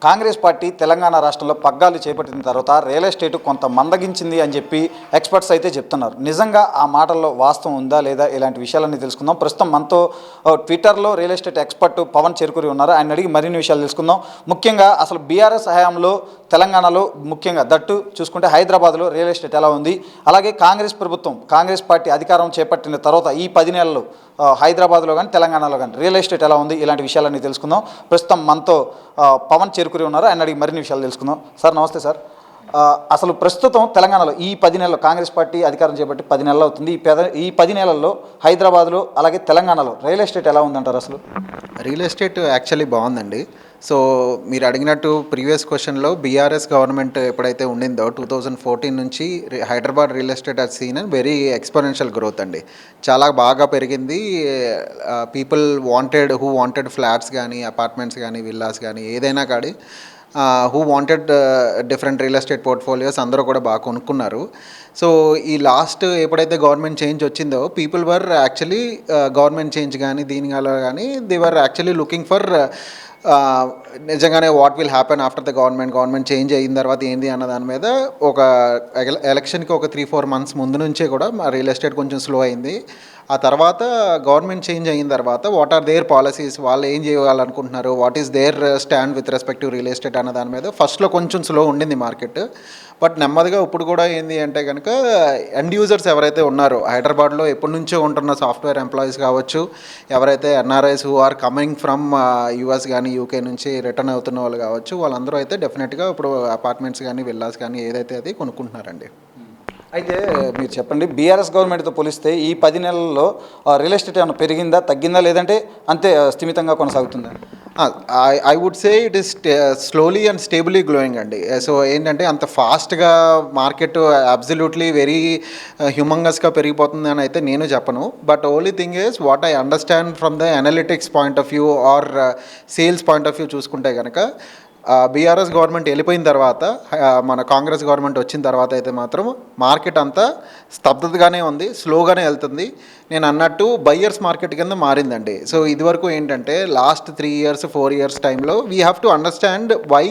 Congress party Telangana రాష్ట్రంలో పగ్గాలు చేపట్టిన తర్వాత రియల్ ఎస్టేట్ కొంత మందగించింది అని చెప్పి ఎక్స్పర్ట్స్ అయితే చెప్తున్నారు. నిజంగా ఆ మాటల్లో వాస్తవం ఉందా లేదా ఇలాంటి విషయాలన్నీ తెలుసుకుందాం. ప్రస్తుతం మనతో ట్విట్టర్లో real estate expert Pavan Cherukuri ఉన్నారు. ఆయన అడిగి మరిన్ని విషయాలు తెలుసుకుందాం. ముఖ్యంగా అసలు బీఆర్ఎస్ హయాంలో తెలంగాణలో ముఖ్యంగా దట్టు చూసుకుంటే హైదరాబాద్లో రియల్ ఎస్టేట్ ఎలా ఉంది, అలాగే కాంగ్రెస్ పార్టీ అధికారం చేపట్టిన తర్వాత ఈ 10 నెలల్లో హైదరాబాద్లో కానీ తెలంగాణలో కానీ రియల్ ఎస్టేట్ ఎలా ఉంది, ఇలాంటి విషయాలన్నీ తెలుసుకుందాం. ప్రస్తుతం మనతో పవన్ చెరుకూరి ఉన్నారు. ఆయన అడిగి మరిన్ని విషయాలు తెలుసుకుందాం. సార్ నమస్తే సార్. అసలు ప్రస్తుతం తెలంగాణలో ఈ 10 నెలల్లో కాంగ్రెస్ పార్టీ అధికారం చేపట్టి 10 నెలలు అవుతుంది. ఈ 10 నెలల్లో హైదరాబాద్లో అలాగే తెలంగాణలో రియల్ ఎస్టేట్ ఎలా ఉందంటారు? అసలు రియల్ ఎస్టేట్ యాక్చువల్లీ బాగుందండి. సో మీరు అడిగినట్టు ప్రీవియస్ క్వశ్చన్లో బీఆర్ఎస్ గవర్నమెంట్ ఎప్పుడైతే ఉండిందో 2014 నుంచి Hyderabad real estate has seen very exponential growth అండి. చాలా బాగా పెరిగింది. పీపుల్ హూ వాంటెడ్ ఫ్లాట్స్ కానీ అపార్ట్మెంట్స్ కానీ విల్లాస్ కానీ ఏదైనా కానీ who wanted different real estate portfolios అందరూ కూడా బాగా కొనుక్కున్నారు. సో ఈ లాస్ట్ ఎప్పుడైతే గవర్నమెంట్ చేంజ్ వచ్చిందో people were actually government change కానీ దీనిలో కానీ they were actually looking for నిజంగానే what will happen after the government change అయిన తర్వాత ఏంది అన్న దాని మీద ఒక ఎలక్షన్కి ఒక 3-4 మంత్స్ ముందు నుంచే కూడా మా రియల్ ఎస్టేట్ కొంచెం స్లో అయింది. ఆ తర్వాత గవర్నమెంట్ చేంజ్ అయిన తర్వాత వాట్ ఆర్ దేర్ పాలసీస్, వాళ్ళు ఏం చేయాలనుకుంటున్నారు, what is their stand with respect to real estate అన్న దాని మీద ఫస్ట్లో కొంచెం స్లో ఉండింది మార్కెట్. బట్ నెమ్మదిగా ఇప్పుడు కూడా ఏంది అంటే కనుక ఎండ్ యూజర్స్ ఎవరైతే ఉన్నారో హైదరాబాద్లో ఎప్పటి నుంచో ఉంటున్న సాఫ్ట్వేర్ ఎంప్లాయీస్ కావచ్చు, ఎవరైతే NRIs who are coming from US కానీ యూకే నుంచి రిటర్న్ అవుతున్న వాళ్ళు కావచ్చు, వాళ్ళందరూ అయితే డెఫినెట్గా ఇప్పుడు అపార్ట్మెంట్స్ కానీ విల్లాస్ కానీ ఏదైతే అది కొనుక్కుంటున్నారండి. అయితే మీరు చెప్పండి, బీఆర్ఎస్ గవర్నమెంట్తో పోలిస్తే ఈ 10 నెలల్లో రియల్ ఎస్టేట్ ఏమైనా పెరిగిందా, తగ్గిందా, లేదంటే అంతే స్థిమితంగా కొనసాగుతుందా? I would say it is slowly and stably growing అండి. సో ఏంటంటే అంత ఫాస్ట్గా మార్కెట్ అబ్సల్యూట్లీ వెరీ హ్యూమంగస్గా పెరిగిపోతుంది అని అయితే నేను చెప్పను. But only thing is what I understand from the analytics point of view or sales point of view చూసుకుంటే కనుక బీఆర్ఎస్ గవర్నమెంట్ వెళ్ళిపోయిన తర్వాత మన కాంగ్రెస్ గవర్నమెంట్ వచ్చిన తర్వాత అయితే మాత్రం మార్కెట్ అంతా స్తబ్దతగానే ఉంది, స్లోగానే వెళ్తుంది. నేను అన్నట్టు బయ్యర్స్ మార్కెట్ కింద మారిందండి. సో ఇదివరకు ఏంటంటే లాస్ట్ 3 years 4 years టైంలో we have to understand why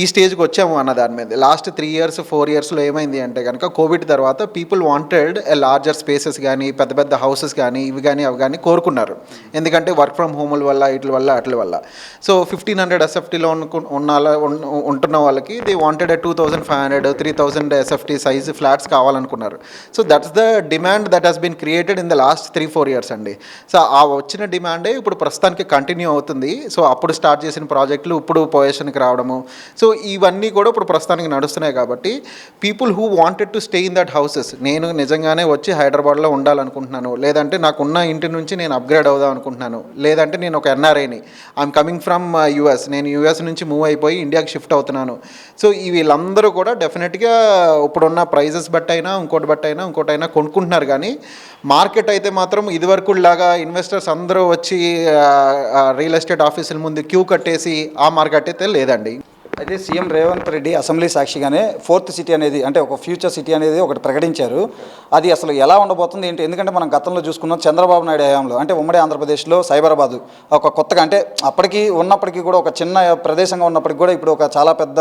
ఈ స్టేజ్కి వచ్చాము అన్న దాని మీద. లాస్ట్ 3 years 4 yearsలో ఏమైంది అంటే కనుక కోవిడ్ తర్వాత పీపుల్ వాంటెడ్ లార్జర్ స్పేసెస్ కానీ పెద్ద పెద్ద హౌసెస్ కానీ ఇవి కానీ అవి కానీ కోరుకున్నారు. ఎందుకంటే వర్క్ ఫ్రమ్ హోముల వల్ల వీటి వల్ల అట్ల వల్ల. సో 1500 ఎస్ఎఫ్టీలో ఉంటున్న వాళ్ళకి they wanted 2500 3000 SFT size flats కావాలనుకున్నారు. So that's the demand that has been created in the last 3-4 years అండి. సో ఆ వచ్చిన డిమాండే ఇప్పుడు ప్రస్తుతానికి కంటిన్యూ అవుతుంది. సో అప్పుడు స్టార్ట్ చేసిన ప్రాజెక్టులు ఇప్పుడు పొజిషన్కి రావడము, సో ఇవన్నీ కూడా ఇప్పుడు ప్రస్తుతానికి నడుస్తున్నాయి. కాబట్టి people who wanted to stay in that houses, నేను నిజంగానే వచ్చి హైదరాబాద్లో ఉండాలనుకుంటున్నాను, లేదంటే నాకున్న ఇంటి నుంచి నేను అప్గ్రేడ్ అవుదాం అనుకుంటున్నాను, లేదంటే నేను ఒక ఎన్ఆర్ఐని, ఐఎమ్ కమింగ్ ఫ్రమ్ యుఎస్, నేను యుఎస్ నుంచి మూవ్ అయిపోయి ఇండియాకి షిఫ్ట్ అవుతున్నాను. సో వీళ్ళందరూ కూడా డెఫినెట్గా ఇప్పుడున్న ప్రైజెస్ బట్టైనా ఇంకోటైనా కొనుక్కుంటున్నారు. కానీ మార్కెట్ అయితే మాత్రం ఇదివరకు లాగా ఇన్వెస్టర్స్ అందరూ వచ్చి రియల్ ఎస్టేట్ ఆఫీసుల ముందు క్యూ కట్టేసి ఆ మార్కెట్ అయితే లేదండి. అయితే సీఎం రేవంత్ రెడ్డి అసెంబ్లీ సాక్షిగానే 4th సిటీ అనేది, అంటే ఒక ఫ్యూచర్ సిటీ అనేది ఒకటి ప్రకటించారు. అది అసలు ఎలా ఉండబోతుంది ఏంటి? ఎందుకంటే మనం గతంలో చూసుకున్నాం చంద్రబాబు నాయుడు హయాంలో, అంటే ఉమ్మడి ఆంధ్రప్రదేశ్లో సైబరాబాదు ఒక కొత్తగా, అంటే ఉన్నప్పటికీ కూడా ఒక చిన్న ప్రదేశంగా ఉన్నప్పటికీ కూడా ఇప్పుడు ఒక చాలా పెద్ద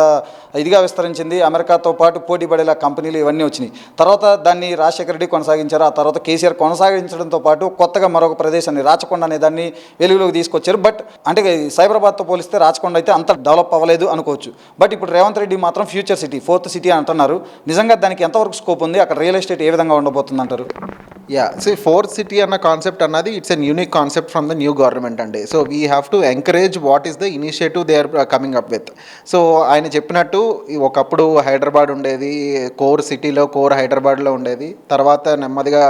ఇదిగా విస్తరించింది. అమెరికాతో పాటు పోటీ పడేలా కంపెనీలు ఇవన్నీ వచ్చినాయి. తర్వాత దాన్ని రాజశేఖర రెడ్డి కొనసాగించారు. ఆ తర్వాత కేసీఆర్ కొనసాగించడంతో పాటు కొత్తగా మరొక ప్రదేశాన్ని రాచకొండ అనే దాన్ని వెలుగులోకి తీసుకొచ్చారు. బట్ అంటే సైబరాబాద్తో పోలిస్తే రాచకొండ అయితే అంత డెవలప్ అవ్వలేదు అనుకోవచ్చు. బట్ ఇప్పుడు రేవంత్ రెడ్డి మాత్రం ఫ్యూచర్ సిటీ 4th సిటీ అంటున్నారు. నిజంగా దానికి ఎంతవరకు స్కోప్ ఉంది? అక్కడ రియల్ ఎస్టేట్ ఏ విధంగా ఉండబోతుంది అంటారు? సో 4th సిటీ అన్న కాన్సెప్ట్ అన్నది it's an unique concept from the new government అండి. So we have to encourage what is the initiative they are coming up with. So ఆయన చెప్పినట్టు ఒకప్పుడు హైదరాబాద్ ఉండేది, కోర్ హైదరాబాద్లో ఉండేది. తర్వాత నెమ్మదిగా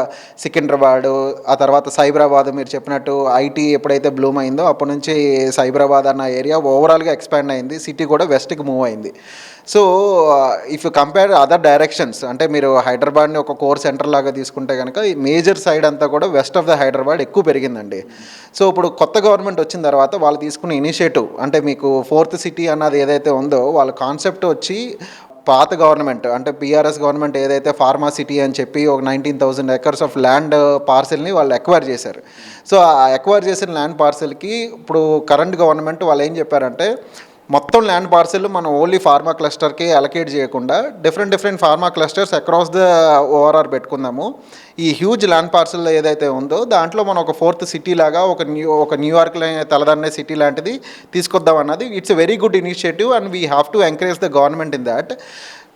సికింద్రాబాద్, ఆ తర్వాత సైబరాబాద్, మీరు చెప్పినట్టు ఐటీ ఎప్పుడైతే బ్లూమ్ అయిందో అప్పటి నుంచి సైబరాబాద్ అన్న ఏరియా ఓవరాల్గా ఎక్స్పాండ్ అయింది. సిటీ కూడా వెస్ట్కి మూవ్ అయింది. So if you compare other directions, అంటే మీరు హైదరాబాద్ని ఒక కోర్ సెంటర్ లాగా తీసుకుంటే కనుక ఈ మేజర్ సైడ్ అంతా కూడా వెస్ట్ ఆఫ్ ద హైదరాబాద్ ఎక్కువ పెరిగిందండి. సో ఇప్పుడు కొత్త గవర్నమెంట్ వచ్చిన తర్వాత వాళ్ళు తీసుకున్న ఇనిషియేటివ్, అంటే మీకు 4th సిటీ అన్నది ఏదైతే ఉందో వాళ్ళ కాన్సెప్ట్ వచ్చి పాత గవర్నమెంట్, అంటే బీఆర్ఎస్ గవర్నమెంట్ ఏదైతే ఫార్మా సిటీ అని చెప్పి ఒక 19,000 acres ఆఫ్ ల్యాండ్ పార్సెల్ని వాళ్ళు ఎక్వైర్ చేశారు. సో ఆ ఎక్వైర్ చేసిన ల్యాండ్ పార్సెల్కి ఇప్పుడు కరెంట్ గవర్నమెంట్ వాళ్ళు ఏం చెప్పారంటే మొత్తం ల్యాండ్ పార్సెల్ మనం ఓన్లీ ఫార్మా క్లస్టర్కి అలకేట్ చేయకుండా different pharma clusters across the ORR పెట్టుకుందాము. ఈ హ్యూజ్ ల్యాండ్ పార్సెల్ ఏదైతే ఉందో దాంట్లో మనం ఒక ఫోర్త్ సిటీ లాగా ఒక న్యూయార్క్ తలదన్నే సిటీ లాంటిది తీసుకొద్దాం అన్నది it's a very good initiative and we have to encourage the government in that.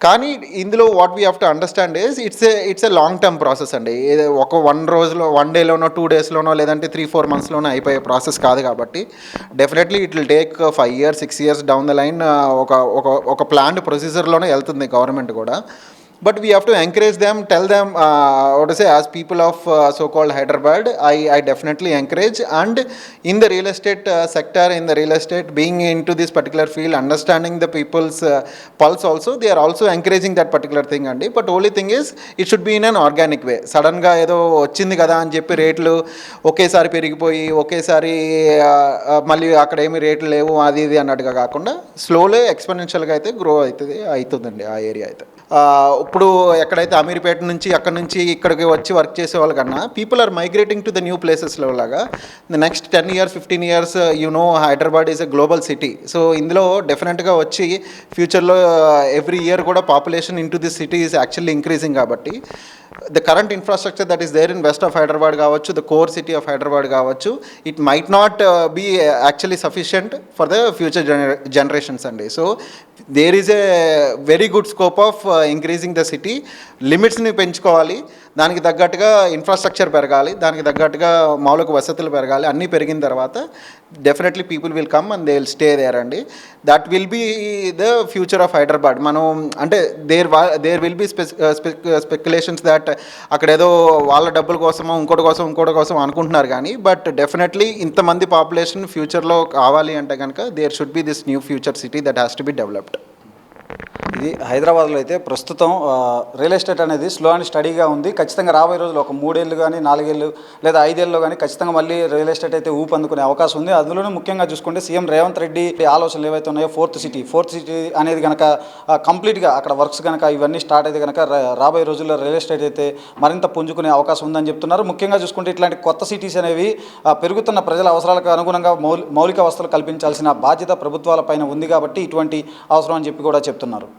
కానీ ఇందులో what we have to understand is it's a long term process అండి. ఒక 1 డేలోనో 2 డేస్లోనో లేదంటే 3-4 మంత్స్లోనో అయిపోయే ప్రాసెస్ కాదు. కాబట్టి definitely it will take 5 years 6 years down the line ఒక planned ప్రొసీజర్లోనే వెళ్తుంది గవర్నమెంట్ కూడా. But we have to encourage them, tell them, what to say, as people of so-called Hyderabad, I definitely encourage. And in the real estate sector, in the real estate, being into this particular field, understanding the people's pulse also, they are also encouraging that particular thing. And but only thing is, it should be in an organic way. Suddenly, ఏదో వచ్చింది కదా అని చెప్పి రేట్లు ఒకేసారి పెరిగిపోయి ఒకేసారి మళ్ళీ అక్కడ ఏమి రేట్లు లేవు అది ఇది అన్నట్టుగా కాకుండా స్లోలీ ఎక్స్పెన్షియల్గా అయితే గ్రో అవుతుందండి ఆ ఏరియా అయితే. ఇప్పుడు ఎక్కడైతే అమీర్పేట నుంచి అక్కడ నుంచి ఇక్కడికి వచ్చి వర్క్ చేసే వాళ్ళకన్నా people are migrating to the new ప్లేసెస్లో లాగా the next 10 years 15 years Hyderabad is a global city. So ఇందులో డెఫినెట్గా వచ్చి ఫ్యూచర్లో ఎవ్రీ ఇయర్ కూడా population into this city is actually increasing. కాబట్టి the current infrastructure that is there in west of Hyderabad కావచ్చు, the core city of Hyderabad కావచ్చు, it might not be actually sufficient for the future generations అండి. So there is a very good scope of increasing the city. లిమిట్స్ని పెంచుకోవాలి, దానికి తగ్గట్టుగా infrastructure పెరగాలి, దానికి తగ్గట్టుగా మౌలిక వసతులు పెరగాలి. అన్నీ పెరిగిన తర్వాత definitely people will come and they will stay there అండి. That will be the future of Hyderabad. మనం అంటే there will be speculations that అక్కడేదో వాళ్ళ డబ్బుల కోసమో ఇంకోటి కోసం అనుకుంటున్నారు. కానీ బట్ డెఫినెట్లీ ఇంతమంది పాపులేషన్ ఫ్యూచర్లో కావాలి అంటే కనుక there should be this new future city that has to be developed. ఇది హైదరాబాద్లో అయితే ప్రస్తుతం రియల్ ఎస్టేట్ అనేది స్లో అండ్ స్టడీగా ఉంది. ఖచ్చితంగా రాబోయే రోజులు ఒక 3 ఏళ్ళు కానీ 4 ఏళ్ళు లేదా 5 ఏళ్ళలో కానీ ఖచ్చితంగా మళ్ళీ రియల్ ఎస్టేట్ అయితే ఊపందుకునే అవకాశం ఉంది. అందులోనూ ముఖ్యంగా చూసుకుంటే సీఎం రేవంత్ రెడ్డి ఆలోచనలు ఏవైతే ఉన్నాయో ఫోర్త్ సిటీ అనేది కనుక కంప్లీట్గా అక్కడ వర్క్స్ కనుక ఇవన్నీ స్టార్ట్ అయితే కనుక రాబోయే రోజుల్లో రియల్ ఎస్టేట్ అయితే మరింత పుంజుకునే అవకాశం ఉందని చెప్తున్నారు. ముఖ్యంగా చూసుకుంటే ఇట్లాంటి కొత్త సిటీస్ అనేవి పెరుగుతున్న ప్రజల అవసరాలకు అనుగుణంగా మౌలిక వసతులు కల్పించాల్సిన బాధ్యత ప్రభుత్వాలపైన ఉంది. కాబట్టి ఇటువంటి అవసరం అని చెప్పి కూడా చెప్తున్నారు.